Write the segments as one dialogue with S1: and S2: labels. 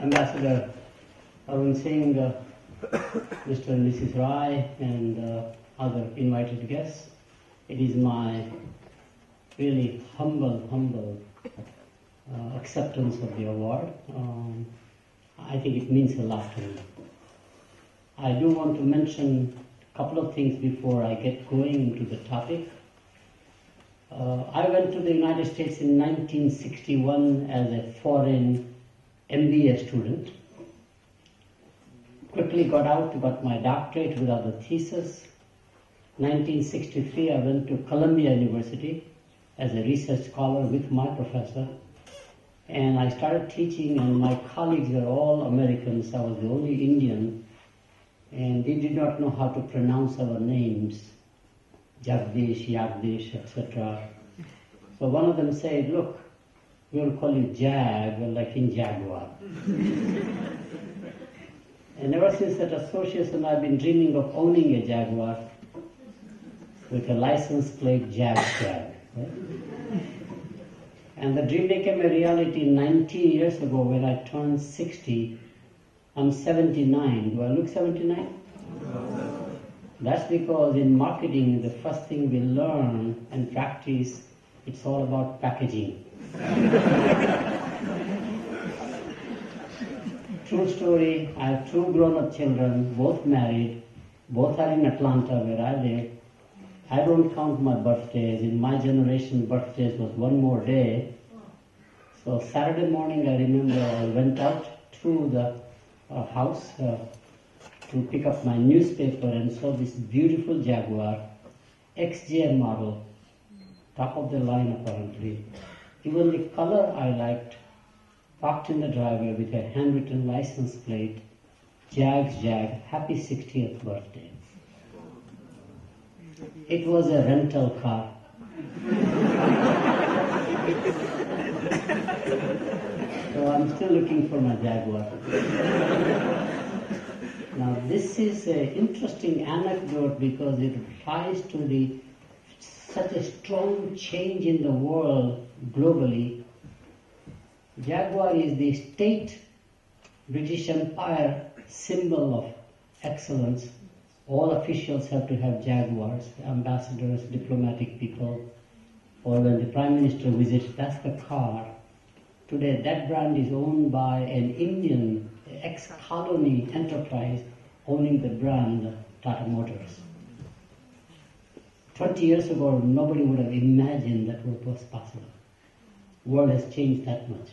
S1: Ambassador Arun Singh, Mr. and Mrs. Rai, and other invited guests. It is my really humble acceptance of the award. I think it means a lot to me. I do want to mention a couple of things before I get going into the topic. I went to the United States in 1961 as a foreign MBA student. Quickly got out, got my doctorate without a thesis. 1963 I went to Columbia University as a research scholar with my professor. And I started teaching, and my colleagues were all Americans. I was the only Indian. And they did not know how to pronounce our names. Jagdish, etc. So one of them said, look, we will call you Jag, like in Jaguar. And ever since that association, I've been dreaming of owning a Jaguar with a license plate Jag. Right? And the dream became a reality 19 years ago when I turned 60. I'm 79. Do I look 79? That's because in marketing, the first thing we learn and practice, it's all about packaging. True story, I have two grown-up children, both married, both are in Atlanta where I live. I don't count my birthdays. In my generation, birthdays was one more day. So Saturday morning, I remember I went out to the house to pick up my newspaper and saw this beautiful Jaguar, XJ model, top of the line apparently. Even the color I liked, parked in the driveway with a handwritten license plate, Jag, happy 60th birthday. It was a rental car. So I'm still looking for my Jaguar. Now this is an interesting anecdote because it ties to such a strong change in the world globally. Jaguar is the state British Empire symbol of excellence. All officials have to have Jaguars, ambassadors, diplomatic people, or when the Prime Minister visits, that's the car. Today that brand is owned by an Indian ex-colony enterprise owning the brand Tata Motors. 20 years ago, nobody would have imagined that was possible. The world has changed that much.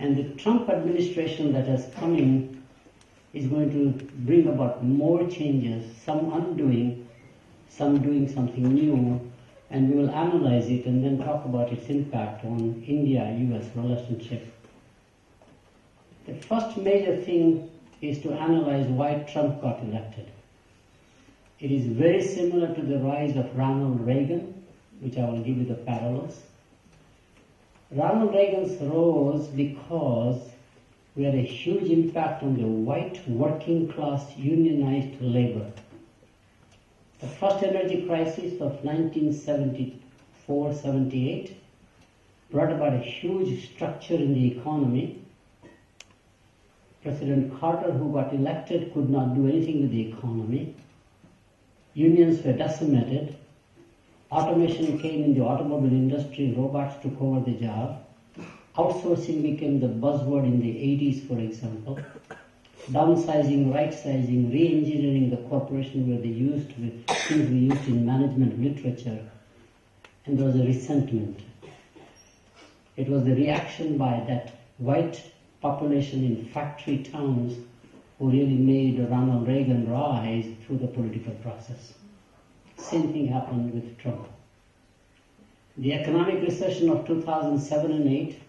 S1: And the Trump administration that has come in is going to bring about more changes, some undoing, some doing something new, and we will analyze it and then talk about its impact on India-US relationship. The first major thing is to analyze why Trump got elected. It is very similar to the rise of Ronald Reagan, which I will give you the parallels. Ronald Reagan's rose because we had a huge impact on the white working class unionized labor. The first energy crisis of 1974-78 brought about a huge structure in the economy. President Carter, who got elected, could not do anything with the economy. Unions were decimated. Automation came in the automobile industry, robots took over the job. Outsourcing became the buzzword in the 80s, for example. Downsizing, right-sizing, re-engineering the corporation were used with things we used in management literature. And there was a resentment. It was the reaction by that white population in factory towns who really made Ronald Reagan rise through the political process. Same thing happened with Trump. The economic recession of 2007 and 8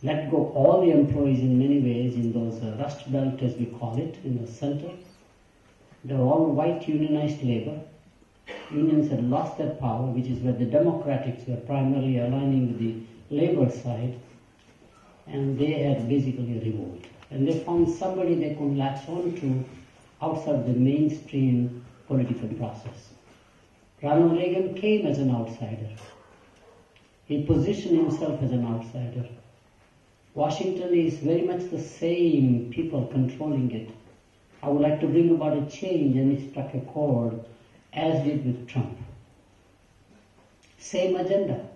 S1: let go all the employees in many ways in those rust belt, as we call it, in the center. They were all white unionized labor. Unions had lost their power, which is where the Democrats were primarily aligning with the labor side, and they had basically a revolt. And they found somebody they could latch on to outside the mainstream political process. Ronald Reagan came as an outsider. He positioned himself as an outsider. Washington is very much the same people controlling it. I would like to bring about a change, and he struck a chord, as did with Trump. Same agenda.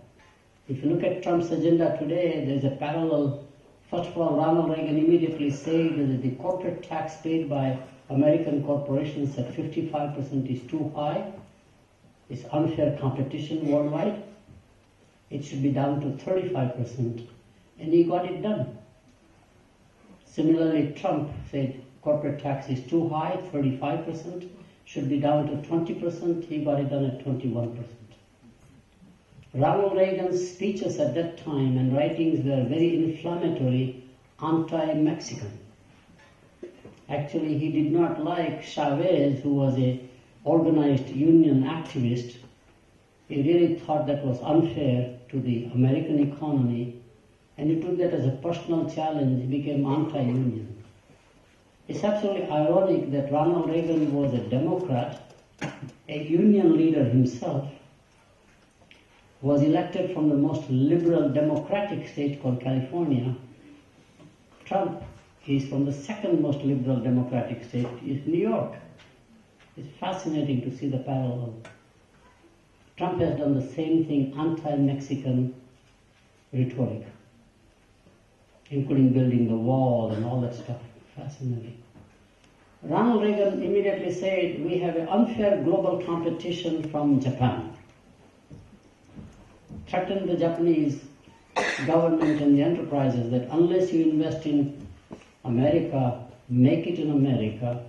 S1: If you look at Trump's agenda today, there's a parallel. First of all, Ronald Reagan immediately said that the corporate tax paid by American corporations at 55% is too high. It's unfair competition worldwide. It should be down to 35%. And he got it done. Similarly, Trump said corporate tax is too high, 35%, should be down to 20%. He got it done at 21%. Ronald Reagan's speeches at that time and writings were very inflammatory, anti-Mexican. Actually, he did not like Chavez, who was an organized union activist. He really thought that was unfair to the American economy, and he took that as a personal challenge. He became anti-union. It's absolutely ironic that Ronald Reagan was a Democrat, a union leader himself, was elected from the most liberal democratic state called California. Trump is from the second most liberal democratic state, is New York. It's fascinating to see the parallel. Trump has done the same thing, anti-Mexican rhetoric, including building the wall and all that stuff. Fascinating. Ronald Reagan immediately said, we have an unfair global competition from Japan. Threatened the Japanese government and the enterprises that unless you invest in America, make it in America.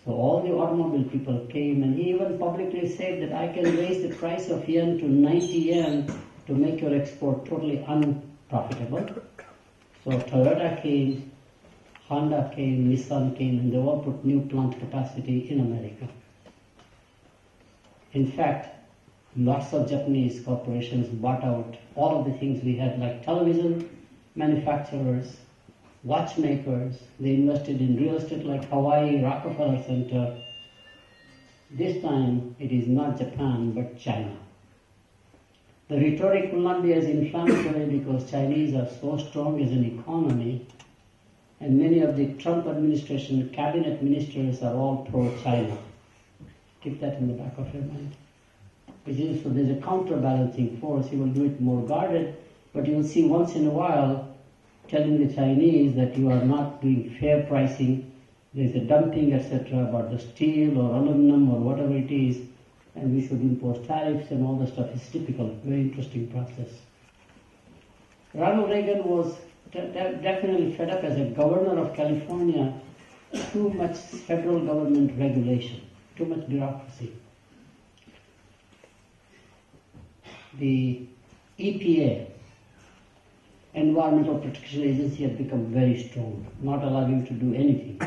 S1: So all the automobile people came, and he even publicly said that I can raise the price of yen to 90 yen to make your export totally unprofitable. So Toyota came, Honda came, Nissan came, and they all put new plant capacity in America. In fact, lots of Japanese corporations bought out all of the things we had, like television manufacturers, watchmakers. They invested in real estate like Hawaii, Rockefeller Center. This time it is not Japan but China. The rhetoric will not be as inflammatory because Chinese are so strong as an economy, and many of the Trump administration cabinet ministers are all pro-China. Keep that in the back of your mind. So there's a counterbalancing force. He will do it more guarded, but you will see once in a while telling the Chinese that you are not doing fair pricing, there's a dumping, etc., about the steel or aluminum or whatever it is, and we should impose tariffs and all the stuff. Is typical, very interesting process. Ronald Reagan was definitely fed up as a governor of California. Too much federal government regulation, too much bureaucracy. The EPA, Environmental Protection Agency, had become very strong, not allowing him to do anything.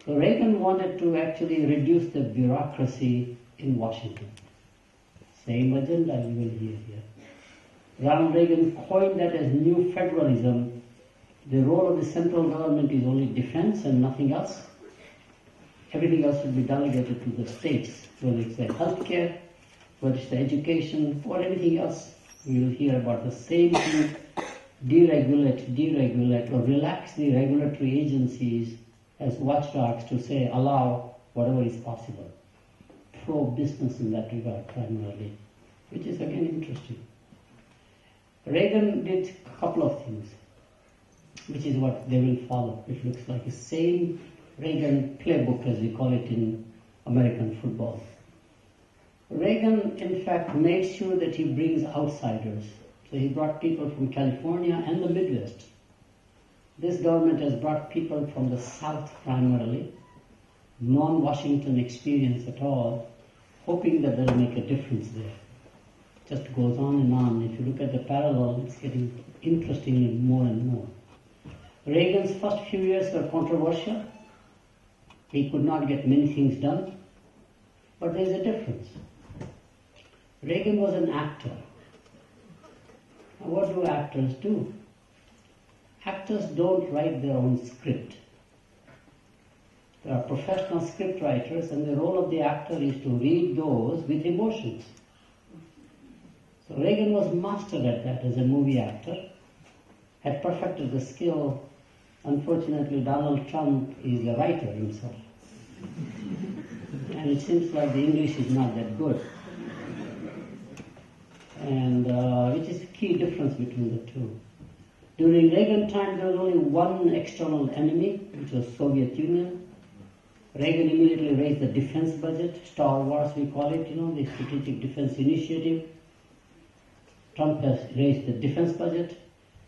S1: So Reagan wanted to actually reduce the bureaucracy in Washington. Same agenda you will hear here. Ronald Reagan coined that as new federalism. The role of the central government is only defense and nothing else. Everything else will be delegated to the states, whether it's the healthcare, whether it's the education, or anything else. We will hear about the same thing. Deregulate, or relax the regulatory agencies as watchdogs to say, allow whatever is possible. Pro-business in that regard primarily, which is again interesting. Reagan did a couple of things, which is what they will follow. It looks like the same Reagan playbook, as we call it in American football. Reagan, in fact, made sure that he brings outsiders. So he brought people from California and the Midwest. This government has brought people from the South primarily, non-Washington experience at all, hoping that they'll make a difference there. Just goes on and on. If you look at the parallel, it's getting interestingly more and more. Reagan's first few years were controversial. He could not get many things done. But there's a difference. Reagan was an actor. Now, what do actors do? Actors don't write their own script. There are professional script writers, and the role of the actor is to read those with emotions. So Reagan was master at that as a movie actor, had perfected the skill. Unfortunately, Donald Trump is a writer himself. And it seems like the English is not that good. And which is the key difference between the two. During Reagan time, there was only one external enemy, which was Soviet Union. Reagan immediately raised the defense budget, Star Wars we call it, the Strategic Defense Initiative. Trump has raised the defense budget,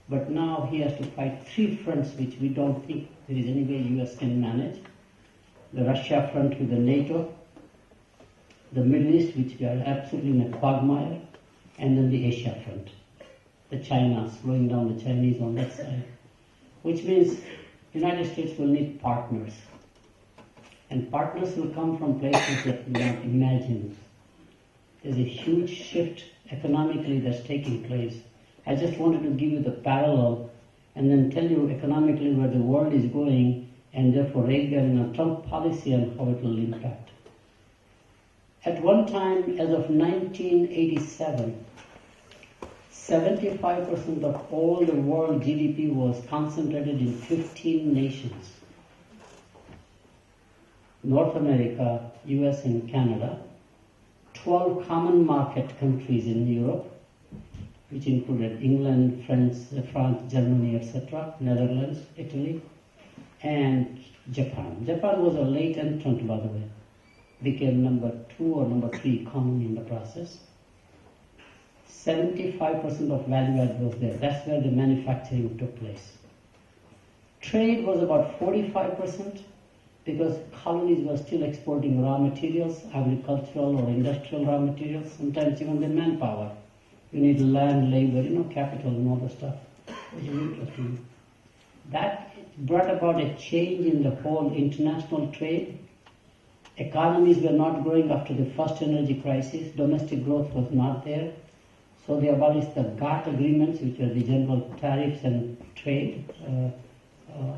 S1: but now he has to fight three fronts which we don't think there is any way US can manage. The Russia front with the NATO, the Middle East, which we are absolutely in a quagmire, and then the Asia front. The China, slowing down the Chinese on that side. Which means the United States will need partners. And partners will come from places that we not imagine. There's a huge shift economically that's taking place. I just wanted to give you the parallel and then tell you economically where the world is going and therefore Reagan and Trump policy and how it will impact. At one time, as of 1987, 75% of all the world GDP was concentrated in 15 nations. North America, US and Canada, 12 common market countries in Europe, which included England, France, Germany, etc., Netherlands, Italy, and Japan. Japan was a late entrant, by the way. Became number 2 or number 3 economy in the process. 75% of value add was there. That's where the manufacturing took place. Trade was about 45% because colonies were still exporting raw materials, agricultural or industrial raw materials, sometimes even the manpower. You need land, labor, capital and all the stuff, which is interesting. That brought about a change in the whole international trade. Economies were not growing after the first energy crisis. Domestic growth was not there. So they abolished the GATT agreements, which are the general tariffs and trade,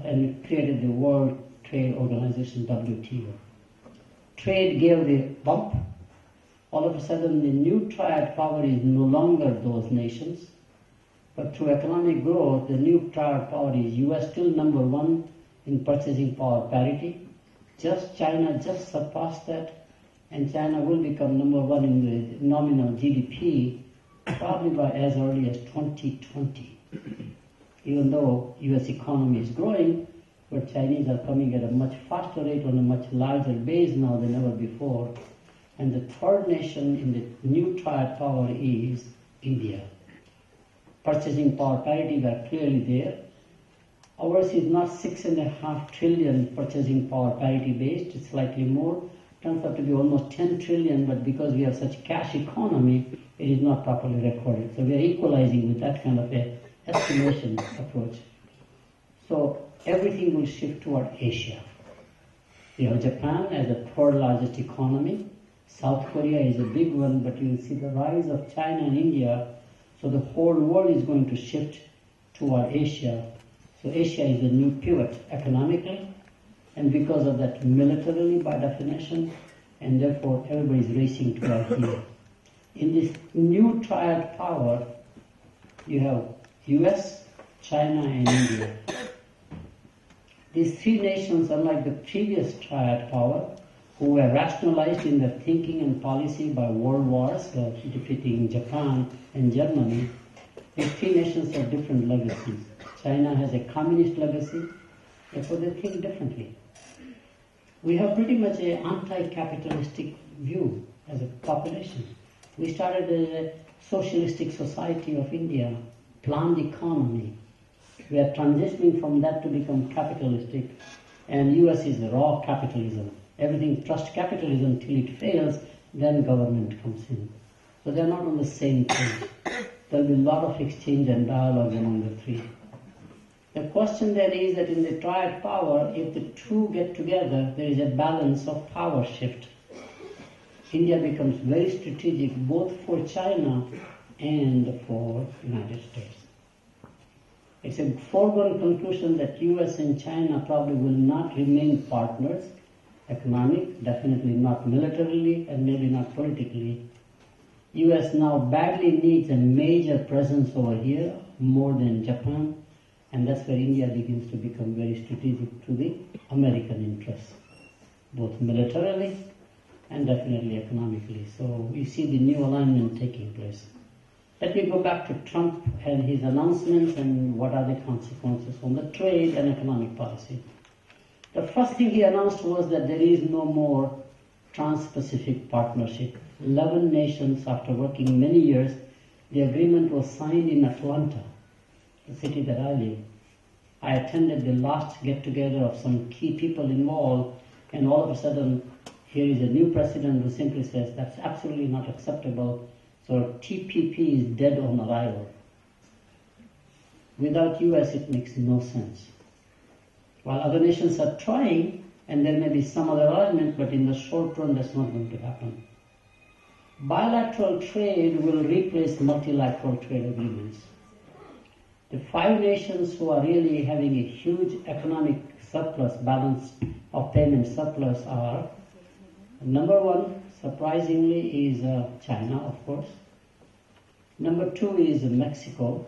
S1: and created the World Trade Organization, WTO. Trade gave the bump. All of a sudden, the new triad power is no longer those nations, but through economic growth, the new triad power is US still number 1 in purchasing power parity. China just surpassed that, and China will become number 1 in the nominal GDP probably by as early as 2020. Even though US economy is growing, but Chinese are coming at a much faster rate on a much larger base now than ever before. And the third nation in the new triad power is India. Purchasing power parity are clearly there. Ours is not 6.5 trillion purchasing power parity based, it's slightly more. Turns out to be almost 10 trillion, but because we have such cash economy, it is not properly recorded. So we are equalizing with that kind of a estimation approach. So everything will shift toward Asia. We have Japan as the third largest economy. South Korea is a big one, but you will see the rise of China and India. So the whole world is going to shift toward Asia. So Asia is the new pivot economically, and because of that militarily by definition, and therefore everybody is racing toward here. In this new triad power, you have US, China and India. These three nations, unlike the previous triad power, who were rationalized in their thinking and policy by world wars, defeating Japan and Germany, these three nations have different legacies. China has a communist legacy, therefore they think differently. We have pretty much an anti-capitalistic view as a population. We started a socialistic society of India, planned economy. We are transitioning from that to become capitalistic, and US is raw capitalism. Everything trust capitalism till it fails, then government comes in. So they're not on the same page. There'll be a lot of exchange and dialogue among the three. The question then is that in the triad power, if the two get together, there is a balance of power shift. India becomes very strategic both for China and for United States. It's a foregone conclusion that US and China probably will not remain partners, economic, definitely not militarily, and maybe not politically. US now badly needs a major presence over here, more than Japan, And that's where India begins to become very strategic to the American interests, both militarily and definitely economically. So we see the new alignment taking place. Let me go back to Trump and his announcements and what are the consequences on the trade and economic policy. The first thing he announced was that there is no more Trans-Pacific Partnership. 11 nations, after working many years, the agreement was signed in Atlanta, the city that I live. I attended the last get-together of some key people involved, and all of a sudden, here is a new president who simply says that's absolutely not acceptable, so TPP is dead on arrival. Without US, it makes no sense. While other nations are trying, and there may be some other alignment, but in the short run, that's not going to happen. Bilateral trade will replace multilateral trade agreements. The 5 nations who are really having a huge economic surplus, balance of payment surplus are, number 1, surprisingly, is China, of course. Number 2 is Mexico.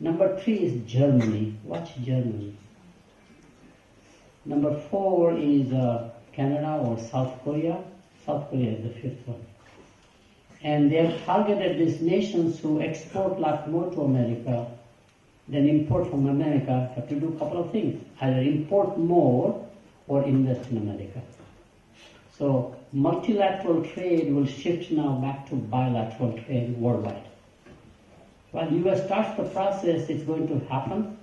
S1: Number 3 is Germany. Watch Germany. Number 4 is Canada or South Korea. South Korea is the 5th one. And they have targeted these nations who export a lot more to America than import from America, have to do a couple of things. Either import more or invest in America. So multilateral trade will shift now back to bilateral trade worldwide. While the US starts the process, it's going to happen.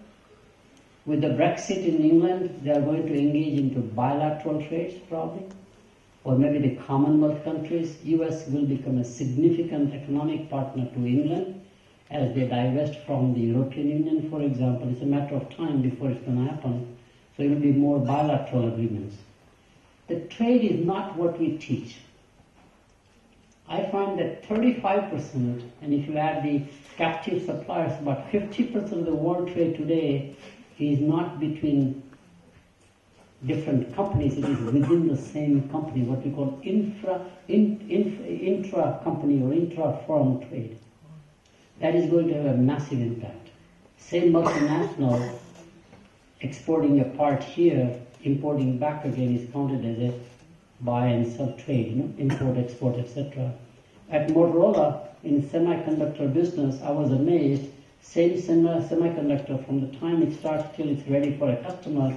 S1: With the Brexit in England, they are going to engage into bilateral trades probably. Or maybe the Commonwealth countries. US will become a significant economic partner to England as they divest from the European Union, for example. It's a matter of time before it's going to happen. So it will be more bilateral agreements. The trade is not what we teach. I find that 35%, and if you add the captive suppliers, about 50% of the world trade today is not between different companies, it is within the same company, what we call intra-company or intra-firm trade. That is going to have a massive impact. Same multinational exporting a part here, importing back again is counted as a buy and sell trade, import, export, etc. At Motorola, in semiconductor business, I was amazed, same semiconductor from the time it starts till it's ready for a customer,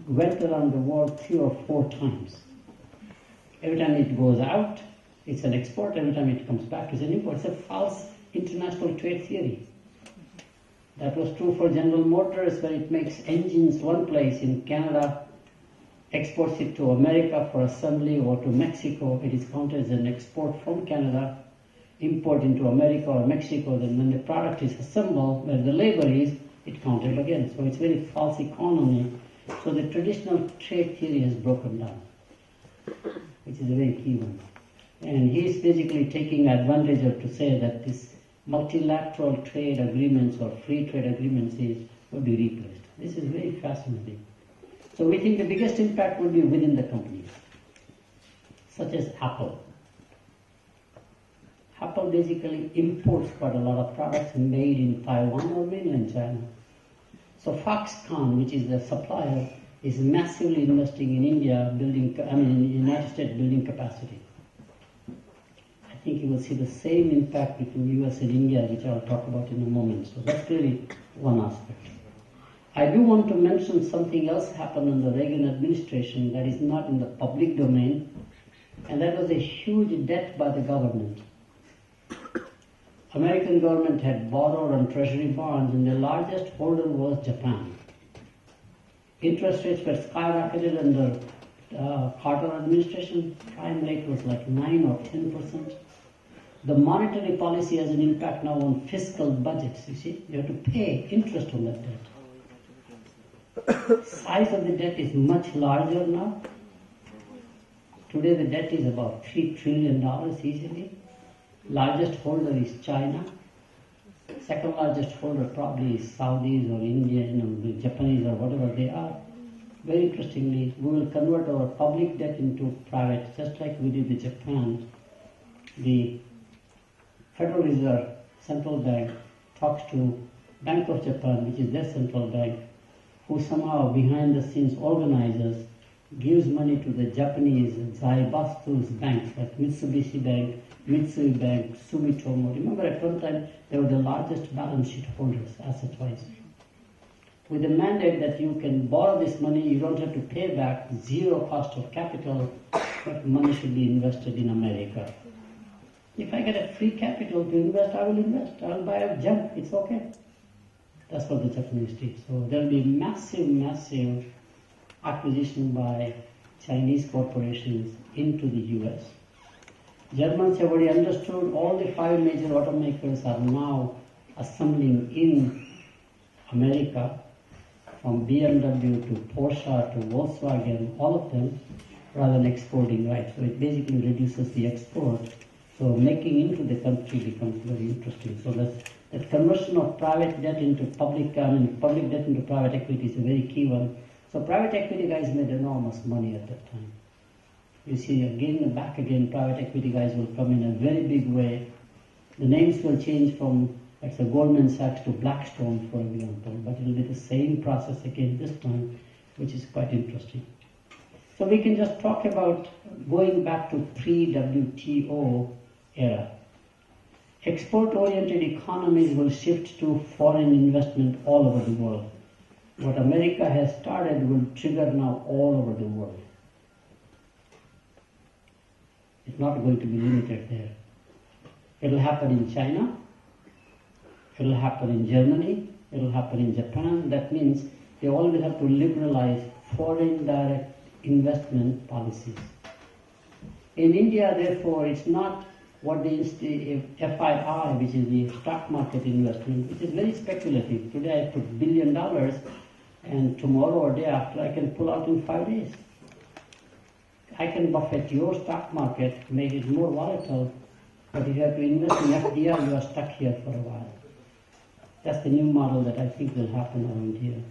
S1: went around the world 3 or 4 times. Every time it goes out, it's an export. Every time it comes back, it's an import. It's a false international trade theory. That was true for General Motors, where it makes engines one place in Canada, exports it to America for assembly, or to Mexico. It is counted as an export from Canada, import into America or Mexico. Then when the product is assembled, where the labor is, it counted again. So it's very false economy. So the traditional trade theory has broken down, which is a very key one. And he's basically taking advantage of to say that this multilateral trade agreements or free trade agreements will be replaced. This is very fascinating. So we think the biggest impact will be within the companies, such as Apple. Apple basically imports quite a lot of products made in Taiwan or mainland China. So Foxconn, which is the supplier, is massively investing in India, in the United States, building capacity. I think you will see the same impact between US and India, which I'll talk about in a moment. So that's really one aspect. I do want to mention something else happened in the Regan administration that is not in the public domain, and that was a huge debt by the government. American government had borrowed on treasury bonds, and the largest holder was Japan. Interest rates were skyrocketed under Carter administration. Prime rate was like 9 or 10%. The monetary policy has an impact now on fiscal budgets, you see. You have to pay interest on that debt. Size of the debt is much larger now. Today the debt is about $3 trillion easily. Largest holder is China. Second largest holder probably is Saudis or Indian or Japanese or whatever they are. Very interestingly, we will convert our public debt into private, just like we did with Japan. The Federal Reserve, central bank, talks to Bank of Japan, which is their central bank, who somehow behind the scenes organizes, gives money to the Japanese Zaibatsu's banks like Mitsubishi Bank, Mitsui Bank, Sumitomo. Remember at one time they were the largest balance sheet holders asset-wise. With the mandate that you can borrow this money, you don't have to pay back, zero cost of capital, but money should be invested in America. If I get a free capital to invest, I will invest. I will buy a junk, it's okay. That's what the Japanese did. So there will be massive acquisition by Chinese corporations into the US. Germans have already understood all the 5 major automakers are now assembling in America, from BMW to Porsche to Volkswagen, all of them, rather than exporting, right? So it basically reduces the export. So making into the country becomes very interesting. So that conversion of private debt into public debt into private equity is a very key one. So private equity guys made enormous money at that time. You see, again and back again, private equity guys will come in a very big way. The names will change from, like, say, Goldman Sachs to Blackstone, for example, but it will be the same process again this time, which is quite interesting. So we can just talk about going back to pre-WTO era. Export-oriented economies will shift to foreign investment all over the world. What America has started will trigger now all over the world. It's not going to be limited there. It will happen in China, it will happen in Germany, it will happen in Japan. That means they always have to liberalize foreign direct investment policies. In India, therefore, it's not what the FII, which is the stock market investment, which is very speculative. Today I put $1 billion and tomorrow or day after I can pull out in 5 days. I can buffet your stock market, make it more volatile, but if you have to invest in FDR, you are stuck here for a while. That's the new model that I think will happen around here.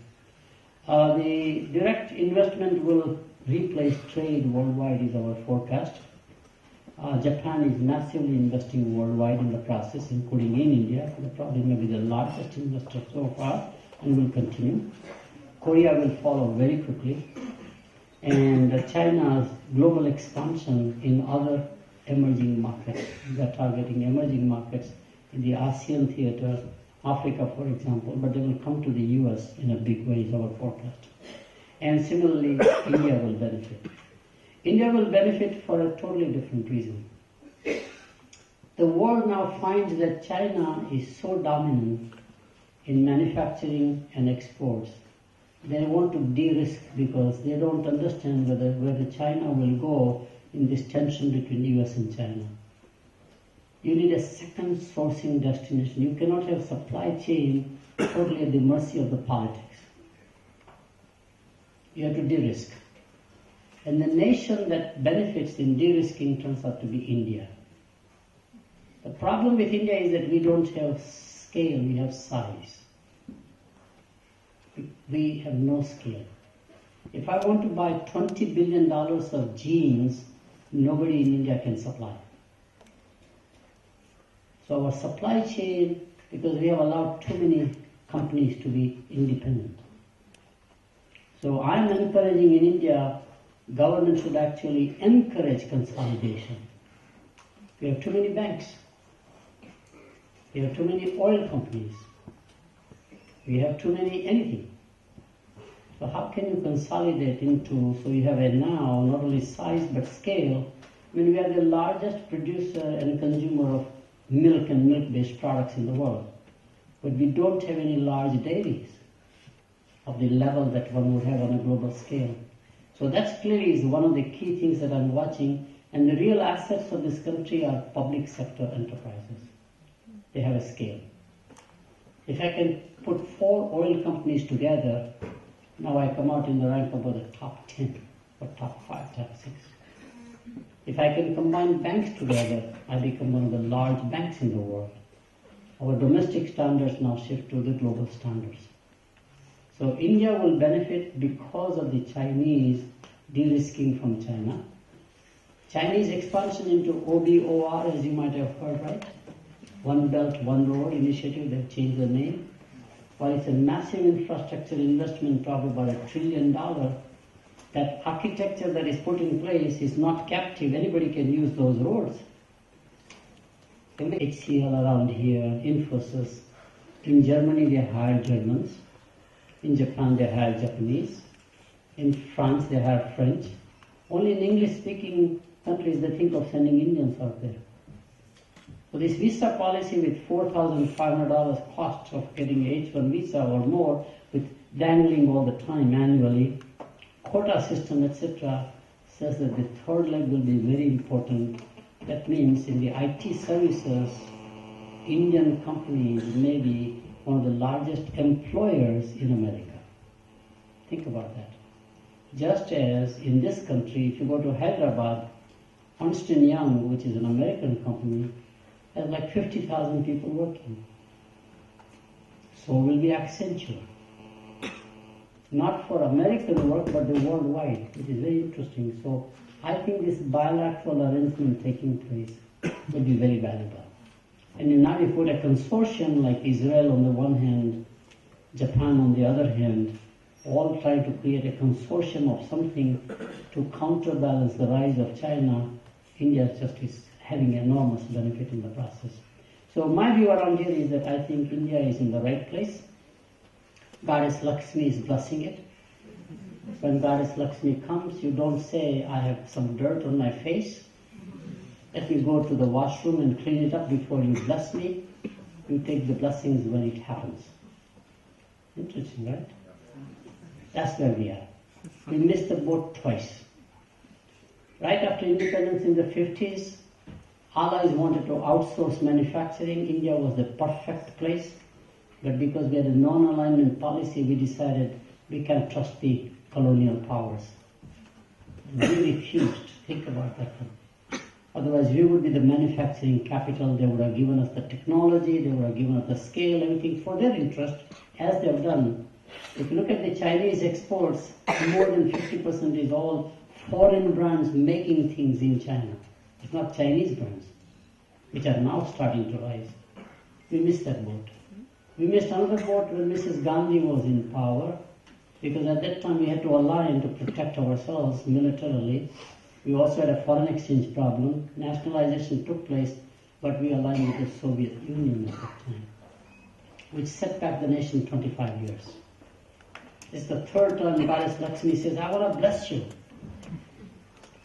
S1: The direct investment will replace trade worldwide is our forecast. Japan is massively investing worldwide in the process, including in India. They probably may be the largest investor so far and will continue. Korea will follow very quickly. And China's global expansion in other emerging markets. They are targeting emerging markets in the ASEAN theater, Africa, for example, but they will come to the US in a big way is our forecast. And similarly, India will benefit. India will benefit for a totally different reason. The world now finds that China is so dominant in manufacturing and exports. They want to de-risk because they don't understand whether China will go in this tension between US and China. You need a second sourcing destination. You cannot have supply chain totally at the mercy of the politics. You have to de-risk. And the nation that benefits in de-risking turns out to be India. The problem with India is that we don't have scale, we have size. We have no scale. If I want to buy $20 billion of jeans, nobody in India can supply. So our supply chain, because we have allowed too many companies to be independent. So I'm encouraging in India, government should actually encourage consolidation. We have too many banks. We have too many oil companies. We have too many anything. So how can you consolidate into, so you have a now not only size but scale. I mean, we are the largest producer and consumer of milk and milk-based products in the world. But we don't have any large dairies of the level that one would have on a global scale. So that's clearly is one of the key things that I'm watching. And the real assets of this country are public sector enterprises. They have a scale. If I can put 4 oil companies together, now I come out in the rank about the top 10 or top 5, top 6. If I can combine banks together, I become one of the large banks in the world. Our domestic standards now shift to the global standards. So India will benefit because of the Chinese de-risking from China. Chinese expansion into OBOR, as you might have heard, right? One Belt, One Road initiative, they've changed the name. while it's a massive infrastructure investment, probably about $1 trillion, that architecture that is put in place is not captive. Anybody can use those roads. HCL around here, Infosys. In Germany they hire Germans. In Japan they hire Japanese. In France they hire French. Only in English-speaking countries they think of sending Indians out there. So this visa policy with $4,500 cost of getting H1 visa or more, with dangling all the time annually, quota system, etc., says that the third leg will be very important. That means in the IT services, Indian companies may be one of the largest employers in America. Think about that. Just as in this country, if you go to Hyderabad, Ernst & Young, which is an American company, has like 50,000 people working. So will be Accenture. Not for American work, but the worldwide, which is very interesting. So I think this bilateral arrangement taking place will be very valuable. And now you put a consortium like Israel on the one hand, Japan on the other hand, all trying to create a consortium of something to counterbalance the rise of China. India just is having enormous benefit in the process. So my view around here is that I think India is in the right place. Goddess Lakshmi is blessing it. When Goddess Lakshmi comes, you don't say, I have some dirt on my face. Let me go to the washroom and clean it up before you bless me. You take the blessings when it happens. Interesting, right? That's where we are. We missed the boat twice. Right after independence in the 50s, Allies wanted to outsource manufacturing. India was the perfect place. But because we had a non-alignment policy, we decided we can't trust the colonial powers. And we refused. Think about that one. Otherwise, we would be the manufacturing capital. They would have given us the technology, they would have given us the scale, everything for their interest, as they have done. If you look at the Chinese exports, more than 50% is all foreign brands making things in China. It's not Chinese brands, which are now starting to rise. We missed that boat. We missed another boat when Mrs. Gandhi was in power, because at that time we had to align to protect ourselves militarily. We also had a foreign exchange problem. Nationalization took place, but we aligned with the Soviet Union at that time, which set back the nation 25 years. It's the third time Goddess Lakshmi says, I want to bless you.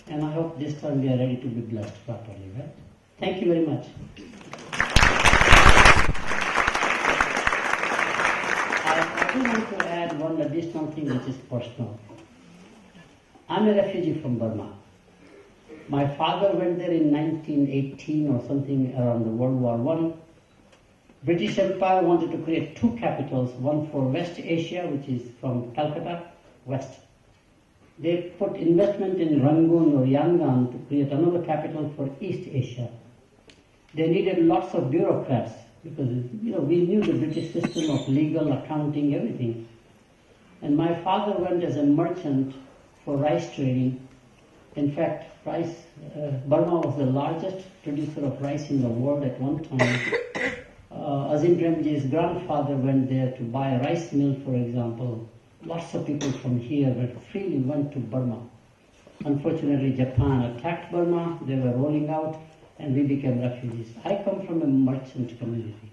S1: And I hope this time we are ready to be blessed properly, right? Thank you very much. I do want to add one additional thing which is personal. I'm a refugee from Burma. My father went there in 1918 or something around the World War I. British Empire wanted to create two capitals, one for West Asia, which is from Calcutta, west. They put investment in Rangoon or Yangon to create another capital for East Asia. They needed lots of bureaucrats because we knew the British system of legal, accounting, everything. And my father went as a merchant for rice trading. In fact, Burma was the largest producer of rice in the world at one time. Azim Premji's grandfather went there to buy a rice mill, for example. Lots of people from here freely went to Burma. Unfortunately, Japan attacked Burma, they were rolling out, and we became refugees. I come from a merchant community.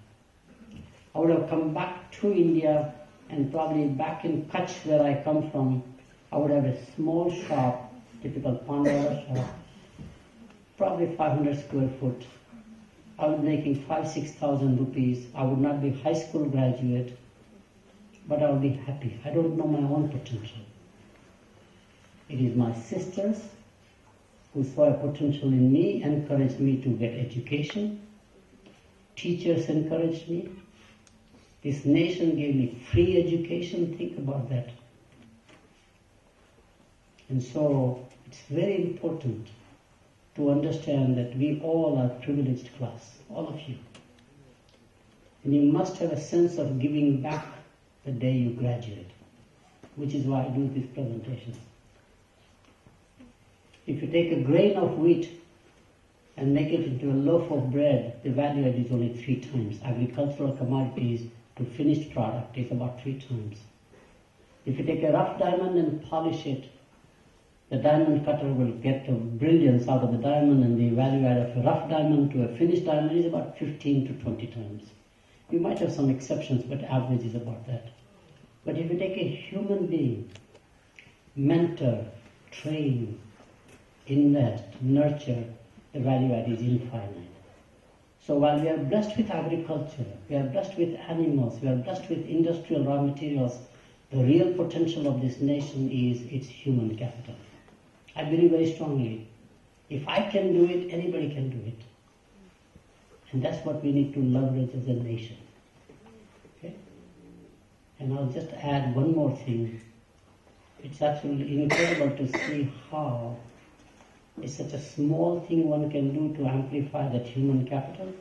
S1: I would have come back to India, and probably back in Kutch, where I come from, I would have a small shop, typical Pandora shop, probably 500 square foot. I would be making 5,000-6,000 rupees. I would not be high school graduate, but I would be happy. I don't know my own potential. It is my sisters who saw a potential in me, encouraged me to get education. Teachers encouraged me. This nation gave me free education. Think about that. And so it's very important to understand that we all are privileged class, all of you. And you must have a sense of giving back the day you graduate, which is why I do these presentations. If you take a grain of wheat and make it into a loaf of bread, the value add is only 3 times. Agricultural commodities to finished product is about 3 times. If you take a rough diamond and polish it, the diamond cutter will get the brilliance out of the diamond, and the value add of a rough diamond to a finished diamond is about 15 to 20 times. You might have some exceptions, but average is about that. But if you take a human being, mentor, train, invest, nurture, the value add is infinite. So while we are blessed with agriculture, we are blessed with animals, we are blessed with industrial raw materials, the real potential of this nation is its human capital. I believe very strongly, if I can do it, anybody can do it. And that's what we need to leverage as a nation. Okay? And I'll just add one more thing. It's absolutely incredible to see how it's such a small thing one can do to amplify that human capital.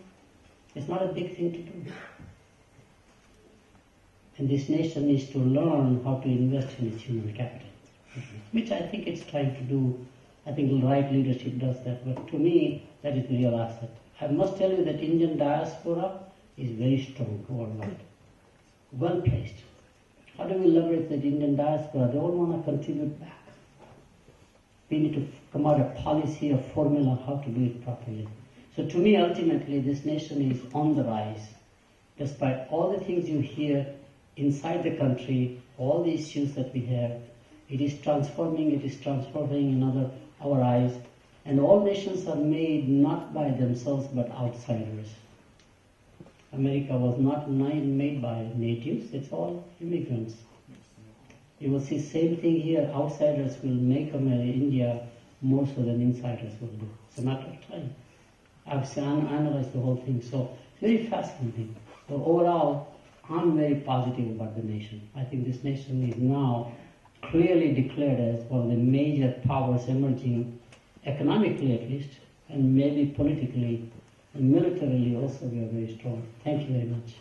S1: It's not a big thing to do. And this nation needs to learn how to invest in its human capital, which I think it's trying to do. I think the right leadership does that. But to me, that is the real asset. I must tell you that Indian diaspora is very strong worldwide, well placed. How do we leverage that Indian diaspora? They all want to contribute back. We need to come out a policy, a formula, how to do it properly. So to me, ultimately, this nation is on the rise. Despite all the things you hear inside the country, all the issues that we have, it is transforming in our eyes. And all nations are made not by themselves but outsiders. America was not made by natives, it's all immigrants. You will see same thing here, outsiders will make India more so than insiders will do. It's a matter of time. I've analyzed the whole thing, so very fascinating. So overall, I'm very positive about the nation. I think this nation is now clearly declared as one of the major powers emerging, economically at least, and maybe politically, and militarily also we are very strong. Thank you very much.